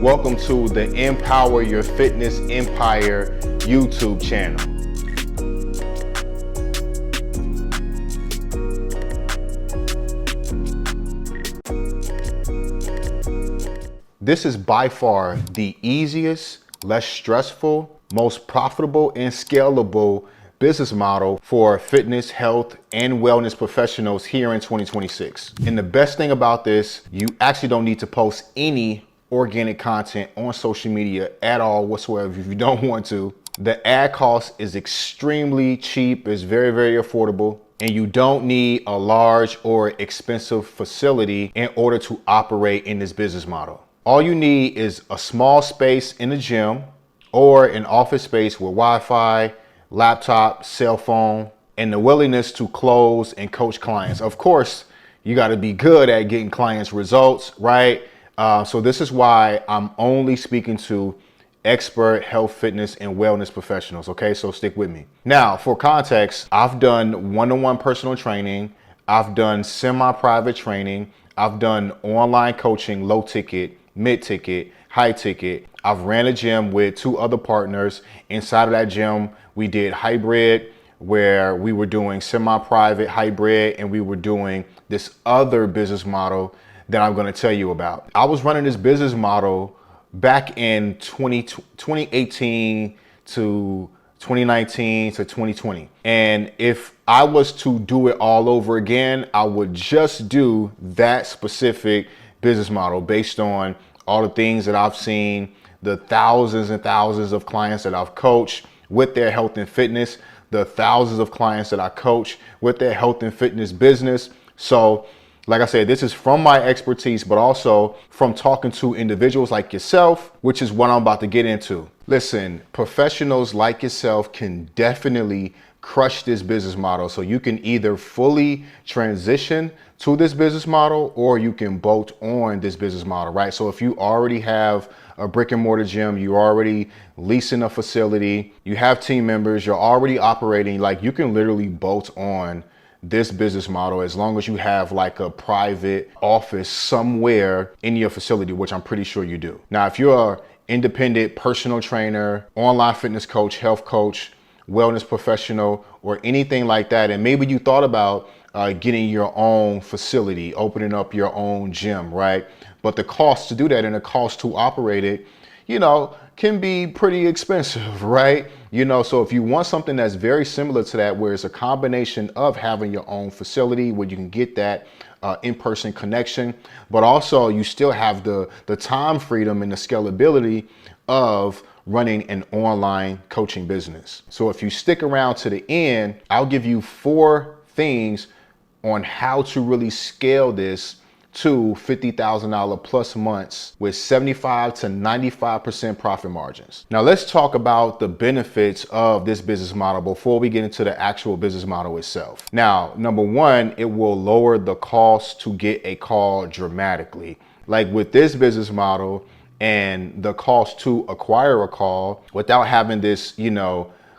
Welcome to the Empower Your Fitness Empire YouTube channel. This is by far the easiest, less stressful, most profitable and scalable business model for fitness, health, and wellness professionals here in 2026. And the best thing about this, you actually don't need to post any organic content on social media at all whatsoever if you don't want to. The ad cost is extremely cheap, it's very, very affordable, and you don't need a large or expensive facility in order to operate in this business model. All you need is a small space in a gym or an office space with Wi-Fi, laptop, cell phone, and the willingness to close and coach clients. Of course, you got to be good at getting clients results, right? So this is why I'm only speaking to expert health, fitness, and wellness professionals. Okay, so stick with me. Now, for context, I've done one-on-one personal training. I've done semi-private training. I've done online coaching, low ticket, mid ticket, high ticket. I've ran a gym with 2 other partners. Inside of that gym, we did hybrid, where we were doing semi-private hybrid, and we were doing this other business model that I'm going to tell you about. I was running this business model back in 2018 to 2019 to 2020. And if I was to do it all over again, I would just do that specific business model based on all the things that I've seen, the thousands and thousands of clients that I've coached with their health and fitness, the thousands of clients that I coach with their health and fitness business. So like I said, this is from my expertise, but also from talking to individuals like yourself, which is what I'm about to get into. Listen, professionals like yourself can definitely crush this business model. So you can either fully transition to this business model or you can bolt on this business model, right? So if you already have a brick and mortar gym, you're already leasing a facility, you have team members, you're already operating, like you can literally bolt on this business model as long as you have like a private office somewhere in your facility, which I'm pretty sure you do. Now, if you're an independent personal trainer, online fitness coach, health coach, wellness professional, or anything like that, and maybe you thought about getting your own facility, opening up your own gym, right? But the cost to do that and the cost to operate it, can be pretty expensive, right? So if you want something that's very similar to that, where it's a combination of having your own facility where you can get that in-person connection, but also you still have the time freedom and the scalability of running an online coaching business. So if you stick around to the end, I'll give you 4 things on how to really scale this to $50,000 plus months with 75 to 95% profit margins. Now let's talk about the benefits of this business model before we get into the actual business model itself. Now, number 1, it will lower the cost to get a call dramatically. Like with this business model and the cost to acquire a call without having this,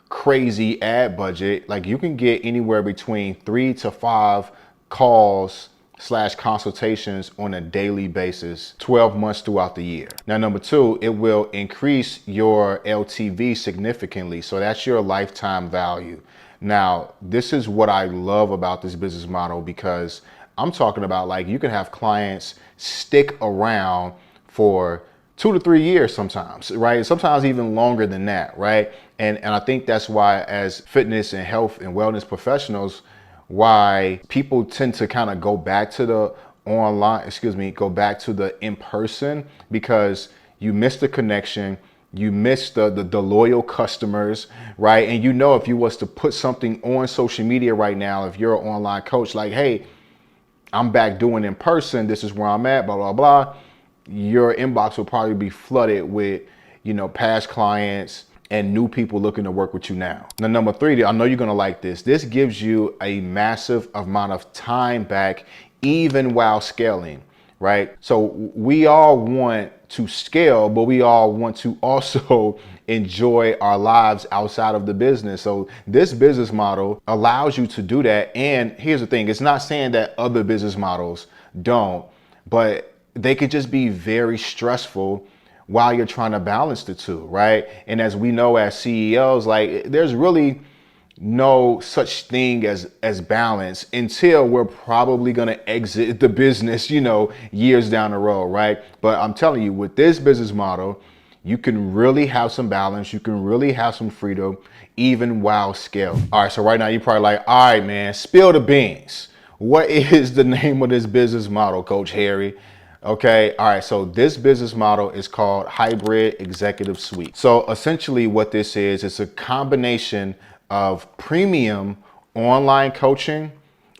crazy ad budget, like you can get anywhere between 3 to 5 calls / consultations on a daily basis, 12 months throughout the year. Now, number 2, it will increase your LTV significantly. So that's your lifetime value. Now, this is what I love about this business model, because I'm talking about like you can have clients stick around for 2 to 3 years sometimes, right? Sometimes even longer than that, right? And I think that's why, as fitness and health and wellness professionals, why people tend to kind of go back to the in-person, because you miss the connection, you miss the loyal customers, right? And if you was to put something on social media right now, if you're an online coach, like, hey, I'm back doing in person, this is where I'm at, blah, blah, blah, your inbox will probably be flooded with, past clients and new people looking to work with you now. Now, number 3, I know you're gonna like this. This gives you a massive amount of time back, even while scaling, right? So we all want to scale, but we all want to also enjoy our lives outside of the business. So this business model allows you to do that. And here's the thing, it's not saying that other business models don't, but they could just be very stressful while you're trying to balance the two, right? And as we know as CEOs, like there's really no such thing as balance until we're probably going to exit the business, years down the road, right? But I'm telling you, with this business model, you can really have some balance. You can really have some freedom, even while scaling. All right, so right now you're probably like, all right, man, spill the beans. What is the name of this business model, Coach Harry? Okay, all right, so this business model is called Hybrid Executive Suite. So essentially what this is, it's a combination of premium online coaching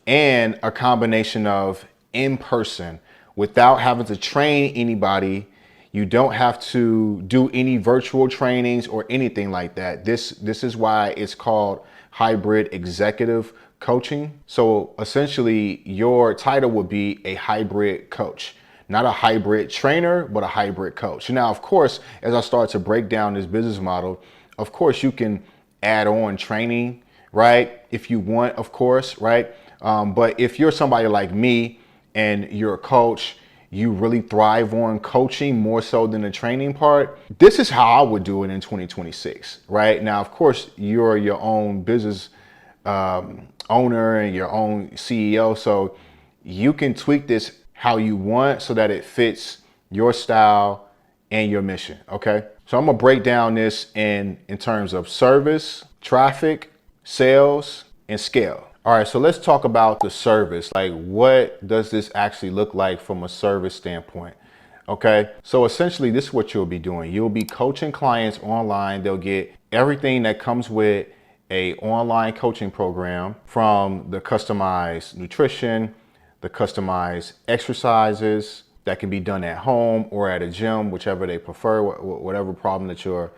and a combination of in-person without having to train anybody. You don't have to do any virtual trainings or anything like that. This is why it's called Hybrid Executive Coaching. So essentially your title would be a hybrid coach. Not a hybrid trainer, but a hybrid coach. Now, of course, as I start to break down this business model, of course, you can add on training, right? If you want, of course, right? But if you're somebody like me and you're a coach, you really thrive on coaching more so than the training part. This is how I would do it in 2026, right? Now, of course, you're your own business owner and your own CEO, so you can tweak this how you want so that it fits your style and your mission, okay? So I'm gonna break down this in terms of service, traffic, sales, and scale. All right, so let's talk about the service. Like, what does this actually look like from a service standpoint? Okay, so essentially this is what you'll be doing. You'll be coaching clients online. They'll get everything that comes with a online coaching program, from the customized nutrition, the customized exercises that can be done at home or at a gym, whichever they prefer, whatever problem that your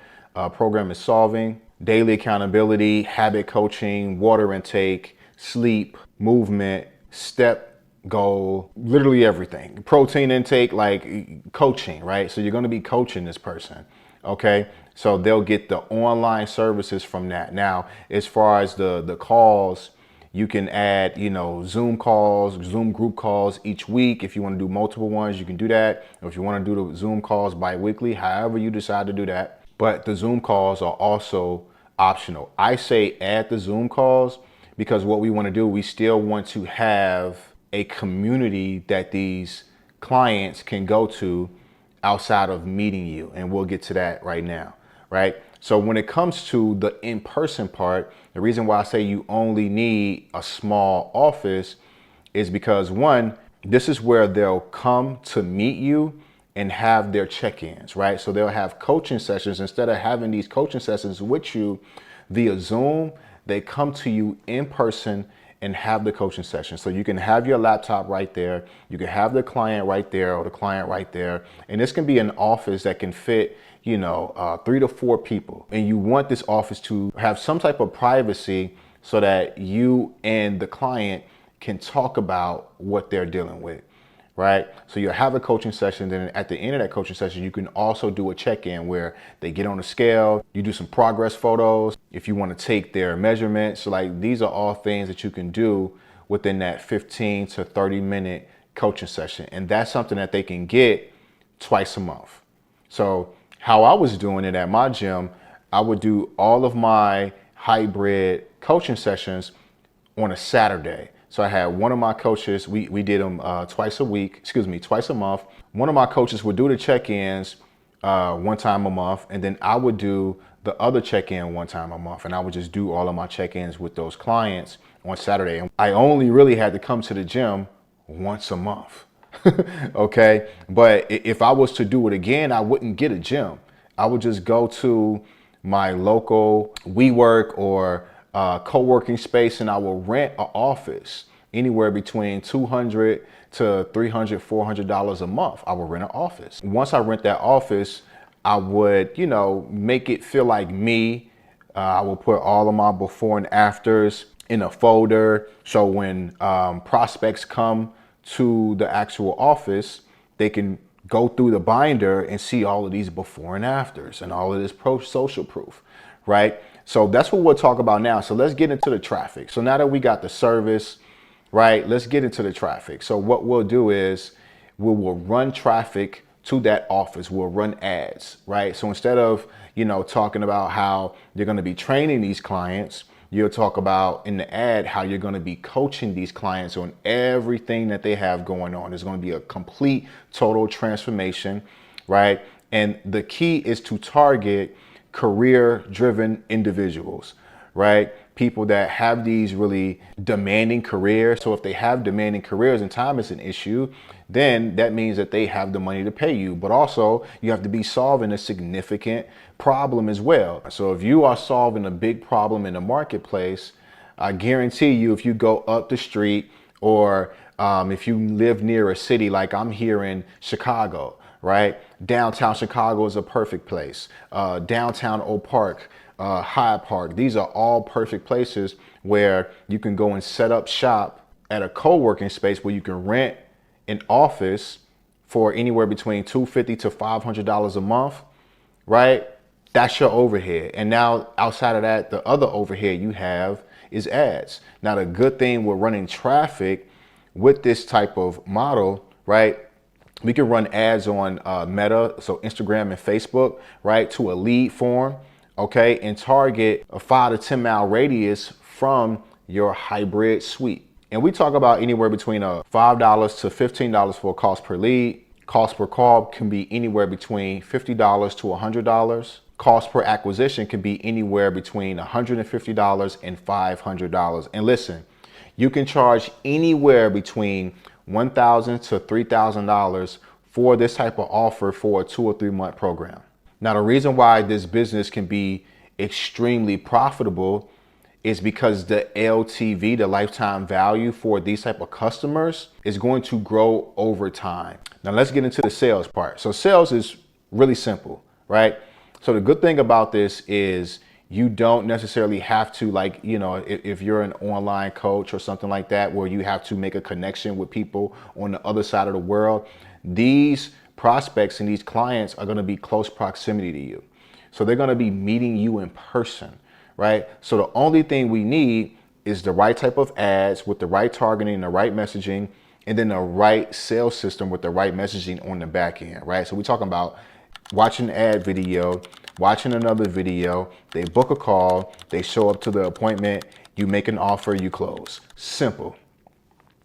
program is solving. Daily accountability, habit coaching, water intake, sleep, movement, step goal, literally everything. Protein intake, like coaching, right? So you're going to be coaching this person. Okay, so they'll get the online services from that. Now, as far as the calls, you can add, Zoom calls, Zoom group calls each week. If you want to do multiple ones, you can do that. Or if you want to do the Zoom calls bi-weekly, however you decide to do that. But the Zoom calls are also optional. I say add the Zoom calls because what we want to do, we still want to have a community that these clients can go to outside of meeting you. And we'll get to that right now, right? So when it comes to the in-person part, the reason why I say you only need a small office is because, one, this is where they'll come to meet you and have their check-ins, right? So they'll have coaching sessions. Instead of having these coaching sessions with you via Zoom, they come to you in person and have the coaching session. So you can have your laptop right there. You can have the client right there or the client right there. And this can be an office that can fit 3 to 4 people. And you want this office to have some type of privacy so that you and the client can talk about what they're dealing with, right? So you'll have a coaching session. Then at the end of that coaching session, you can also do a check-in where they get on a scale. You do some progress photos. If you want to take their measurements, so like these are all things that you can do within that 15 to 30 minute coaching session. And that's something that they can get twice a month. So how I was doing it at my gym, I would do all of my hybrid coaching sessions on a Saturday. So I had one of my coaches, we did them twice a month. One of my coaches would do the check-ins one time a month, and then I would do the other check-in one time a month. And I would just do all of my check-ins with those clients on Saturday. And I only really had to come to the gym once a month. Okay, but if I was to do it again, I wouldn't get a gym. I would just go to my local WeWork or co-working space, and I will rent an office anywhere between $200 to $300, $400 a month. I will rent an office. Once I rent that office, I would, make it feel like me. I will put all of my before and afters in a folder. So when prospects come to the actual office, they can go through the binder and see all of these before and afters and all of this social proof, right? So that's what we'll talk about now. So let's get into the traffic. So now that we got the service, right, let's get into the traffic. So what we'll do is we will run traffic to that office. We'll run ads, right? So instead of, talking about how you're going to be training these clients, you'll talk about in the ad how you're going to be coaching these clients on everything that they have going on. There's going to be a complete, total transformation, right? And the key is to target career-driven individuals, right? People that have these really demanding careers. So if they have demanding careers and time is an issue, then that means that they have the money to pay you. But also you have to be solving a significant problem as well. So if you are solving a big problem in the marketplace, I guarantee you, if you go up the street or if you live near a city, like I'm here in Chicago, right? Downtown Chicago is a perfect place. Downtown Oak Park, Hyde Park. These are all perfect places where you can go and set up shop at a co-working space where you can rent an office for anywhere between $250 to $500 a month, right? That's your overhead. And now outside of that, the other overhead you have is ads. Now, the good thing with running traffic with this type of model, right? We can run ads on Meta, so Instagram and Facebook, right, to a lead form, okay, and target a 5 to 10 mile radius from your hybrid suite. And we talk about anywhere between $5 to $15 for a cost per lead. Cost per call can be anywhere between $50 to $100. Cost per acquisition can be anywhere between $150 and $500. And listen, you can charge anywhere between $1,000 to $3,000 for this type of offer for a 2 or 3 month program. Now, the reason why this business can be extremely profitable is because the LTV, the lifetime value for these type of customers, is going to grow over time. Now let's get into the sales part. So sales is really simple, right? So the good thing about this is you don't necessarily have to, like, if you're an online coach or something like that, where you have to make a connection with people on the other side of the world, these prospects and these clients are going to be close proximity to you. So they're going to be meeting you in person, right? So the only thing we need is the right type of ads with the right targeting, the right messaging, and then the right sales system with the right messaging on the back end, right? So we're talking about watching an ad video, watching another video, they book a call, they show up to the appointment, you make an offer, you close. Simple,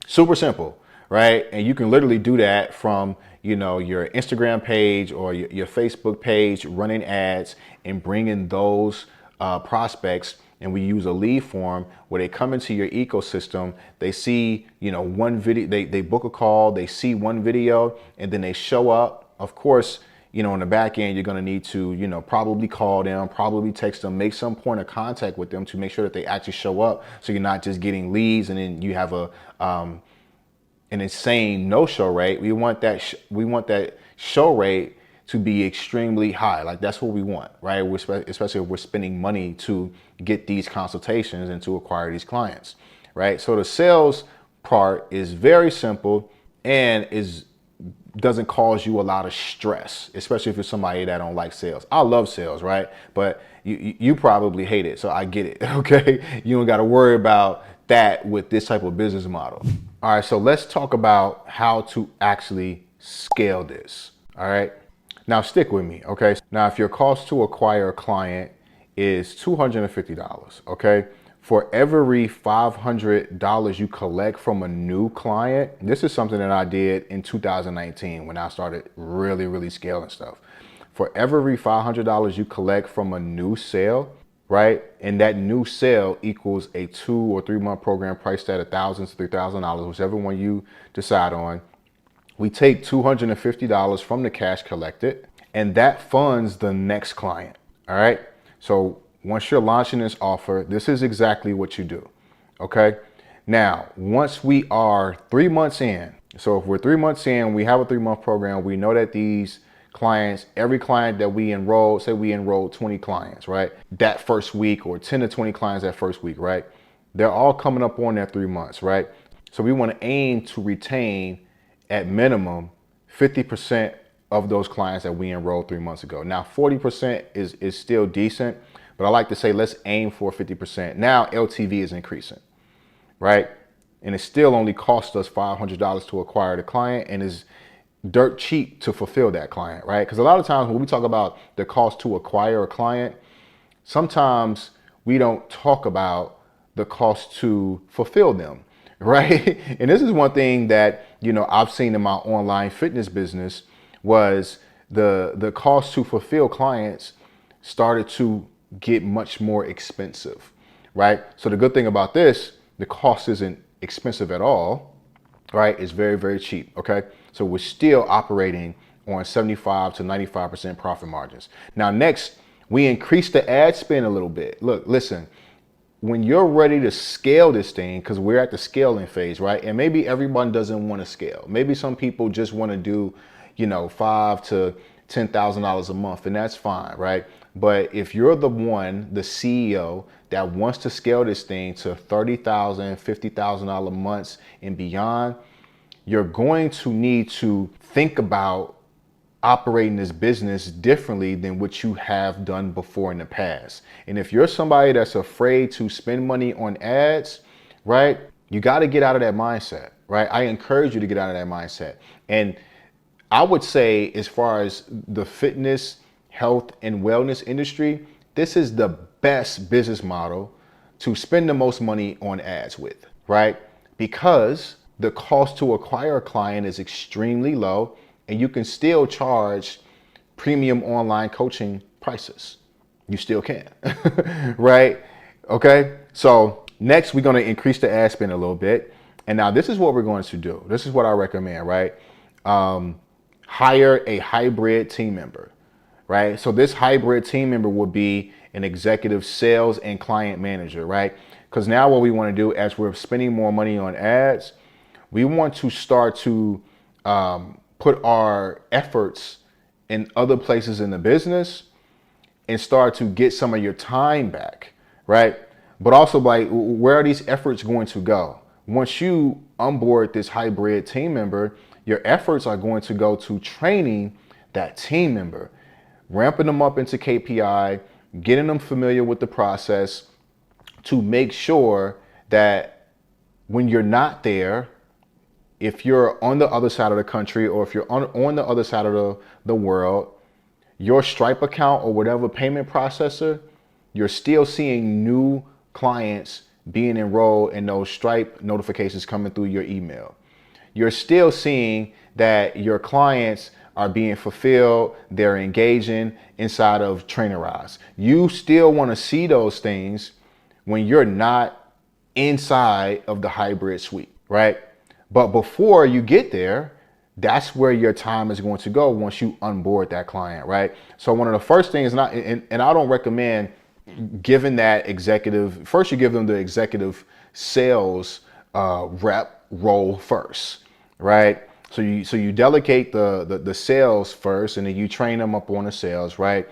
super simple, right? And you can literally do that from, your Instagram page or your Facebook page, running ads and bringing those prospects. And we use a lead form where they come into your ecosystem, they see, one video, they book a call, they see one video, and then they show up. Of course, on the back end, you're going to need to, probably call them, probably text them, make some point of contact with them to make sure that they actually show up. So you're not just getting leads and then you have an insane no-show rate. We want that show rate to be extremely high. Like, that's what we want, right? Especially if we're spending money to get these consultations and to acquire these clients, right? So the sales part is very simple and doesn't cause you a lot of stress, especially if you're somebody that don't like sales. I love sales, right? But you probably hate it, so I get it, okay? You don't got to worry about that with this type of business model. All right, so let's talk about how to actually scale this, all right? Now stick with me, okay? Now, if your cost to acquire a client is $250, okay? For every $500 you collect from a new client, this is something that I did in 2019 when I started really scaling stuff. For every $500 you collect from a new sale, right? And that new sale equals a 2 or 3 month program priced at $1,000 to $3,000, whichever one you decide on. We take $250 from the cash collected, and that funds the next client, all right? So once you're launching this offer, this is exactly what you do, okay? Now, once we are 3 months in, so if we're 3 months in, we have a 3 month program, we know that these clients, every client that we enroll, say we enrolled 20 clients, right? That first week, or 10 to 20 clients that first week, right? They're all coming up on that 3 months, right? So we want to aim to retain at minimum 50% of those clients that we enrolled 3 months ago. Now, 40% is still decent, but I like to say let's aim for 50%. Now LTV is increasing, right? And it still only cost us $500 to acquire the client, and is dirt cheap to fulfill that client, right? Because a lot of times when we talk about the cost to acquire a client, sometimes we don't talk about the cost to fulfill them, right? And this is one thing that, I've seen in my online fitness business was the cost to fulfill clients started to get much more expensive, right? So the good thing about this, the cost isn't expensive at all, right? It's very, very cheap, okay? So we're still operating on 75 to 95% profit margins. Now, next, we increase the ad spend a little bit. Look, listen, when you're ready to scale this thing, because we're at the scaling phase, right? And maybe everyone doesn't want to scale. Maybe some people just want to do, $5,000 to $10,000 a month, and that's fine, right? But if you're the CEO that wants to scale this thing to $30,000, $50,000 months and beyond, you're going to need to think about operating this business differently than what you have done before in the past. And if you're somebody that's afraid to spend money on ads, right, you got to get out of that mindset, right? I encourage you to get out of that mindset. And I would say, as far as the fitness, health, and wellness industry, this is the best business model to spend the most money on ads with, right? Because the cost to acquire a client is extremely low, and you can still charge premium online coaching prices. You still can, right? Okay, so next we're gonna increase the ad spend a little bit. And now this is what we're going to do. This is what I recommend, right? Hire a hybrid team member, right? So this hybrid team member would be an executive sales and client manager, right? Because now what we want to do, as we're spending more money on ads, we want to start to put our efforts in other places in the business and start to get some of your time back, right? But also, like, where are these efforts going to go? Once you onboard this hybrid team member, your efforts are going to go to training that team member, ramping them up into KPI, getting them familiar with the process to make sure that when you're not there, if you're on the other side of the country, or if you're on the other side of the world, your Stripe account or whatever payment processor, you're still seeing new clients being enrolled in those Stripe notifications coming through your email. You're still seeing that your clients are being fulfilled, they're engaging inside of Trainerize. You still want to see those things when you're not inside of the hybrid suite, right? But before you get there, that's where your time is going to go once you onboard that client, right? So one of the first things, and I don't recommend giving that executive, first you give them the executive sales rep role first, right? So you delegate the sales first, and then you train them up on the sales, right?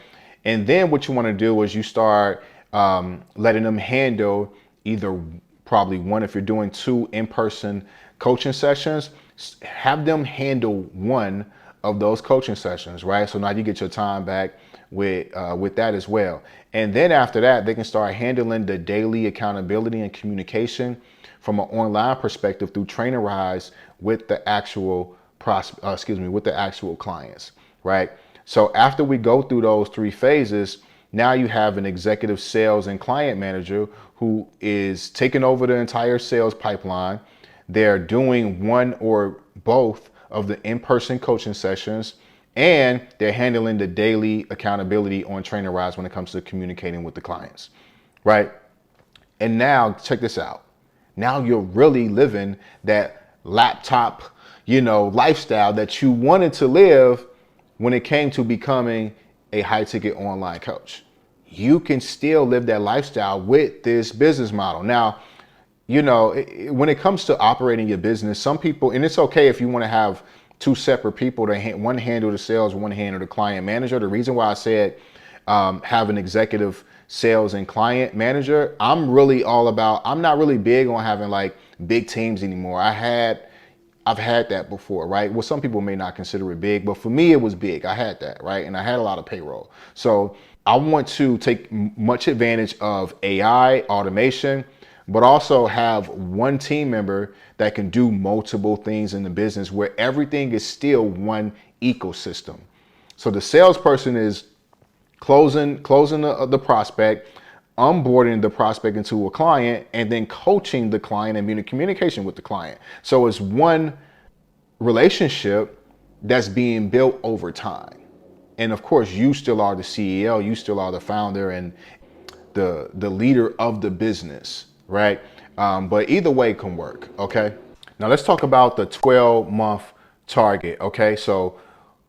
And then what you want to do is you start letting them handle either probably one, if you're doing 2 in-person coaching sessions, have them handle one of those coaching sessions, right? So now you get your time back with that as well. And then after that, they can start handling the daily accountability and communication from an online perspective through Trainerize with the actual with the actual clients, right? So after we go through those 3 phases, now you have an executive sales and client manager who is taking over the entire sales pipeline. They're doing one or both of the in-person coaching sessions, and they're handling the daily accountability on Trainerize when it comes to communicating with the clients, right? And now check this out. Now you're really living that laptop, lifestyle that you wanted to live when it came to becoming a high-ticket online coach. You can still live that lifestyle with this business model. Now, when it comes to operating your business, some people, and it's okay if you want to have 2 separate people, one handle the sales, one handle the client manager. The reason why I said have an executive sales and client manager, I'm not really big on having like big teams anymore. I've had that before, right? Well, some people may not consider it big, but for me, it was big. I had that, right? And I had a lot of payroll. So I want to take much advantage of AI, automation, but also have one team member that can do multiple things in the business where everything is still one ecosystem. So the salesperson is closing the prospect, onboarding the prospect into a client, and then coaching the client and being in communication with the client. So it's one relationship that's being built over time. And of course, you still are the CEO, you still are the founder and the leader of the business, right? But either way can work, okay? Now let's talk about the 12-month target, okay? So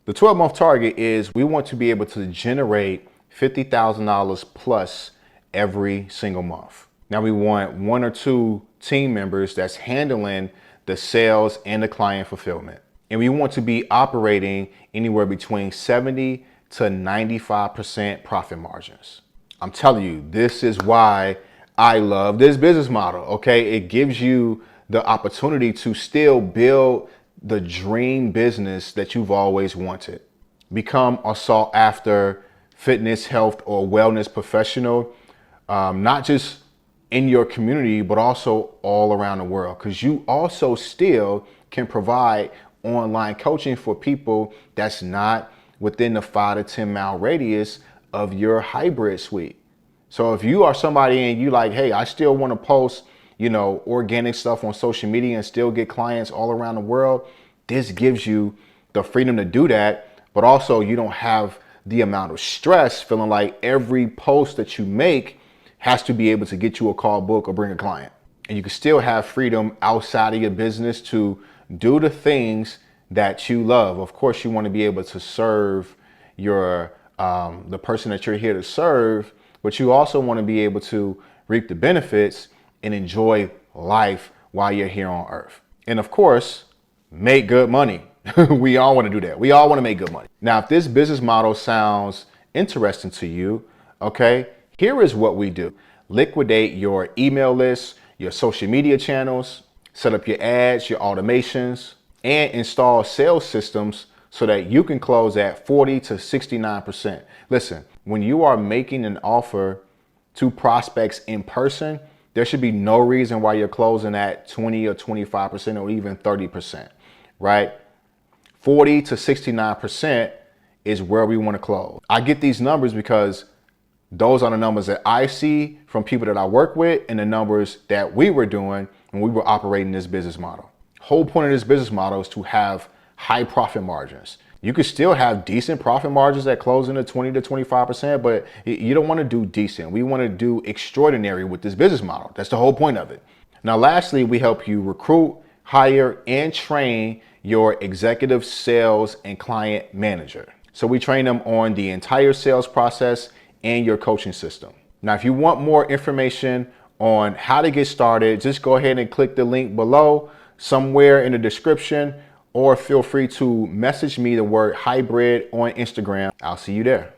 the 12-month target is we want to be able to generate $50,000 plus every single month. Now we want one or two team members that's handling the sales and the client fulfillment. And we want to be operating anywhere between 70 to 95% profit margins. I'm telling you, this is why I love this business model, okay? It gives you the opportunity to still build the dream business that you've always wanted. Become a sought after fitness, health, or wellness professional, not just in your community, but also all around the world. Because you also still can provide online coaching for people that's not within the 5 to 10 mile radius of your hybrid suite. So if you are somebody and you like, hey, I still want to post, organic stuff on social media and still get clients all around the world, this gives you the freedom to do that. But also you don't have the amount of stress feeling like every post that you make has to be able to get you a call book or bring a client. And you can still have freedom outside of your business to do the things that you love. Of course, you want to be able to serve your the person that you're here to serve, but you also want to be able to reap the benefits and enjoy life while you're here on earth. And of course, make good money. We all want to do that. We all want to make good money. Now, if this business model sounds interesting to you, okay, here is what we do. Liquidate your email list, your social media channels, set up your ads, your automations, and install sales systems so that you can close at 40 to 69%. Listen, when you are making an offer to prospects in person, there should be no reason why you're closing at 20 or 25% or even 30%, right? 40 to 69% is where we want to close. I get these numbers because those are the numbers that I see from people that I work with and the numbers that we were doing when we were operating this business model. Whole point of this business model is to have high profit margins. You can still have decent profit margins that close into 20 to 25%, but you don't want to do decent. We want to do extraordinary with this business model. That's the whole point of it. Now, lastly, we help you recruit, hire, and train your executive sales and client manager. So we train them on the entire sales process and your coaching system. Now, if you want more information on how to get started, just go ahead and click the link below somewhere in the description, or feel free to message me the word hybrid on Instagram. I'll see you there.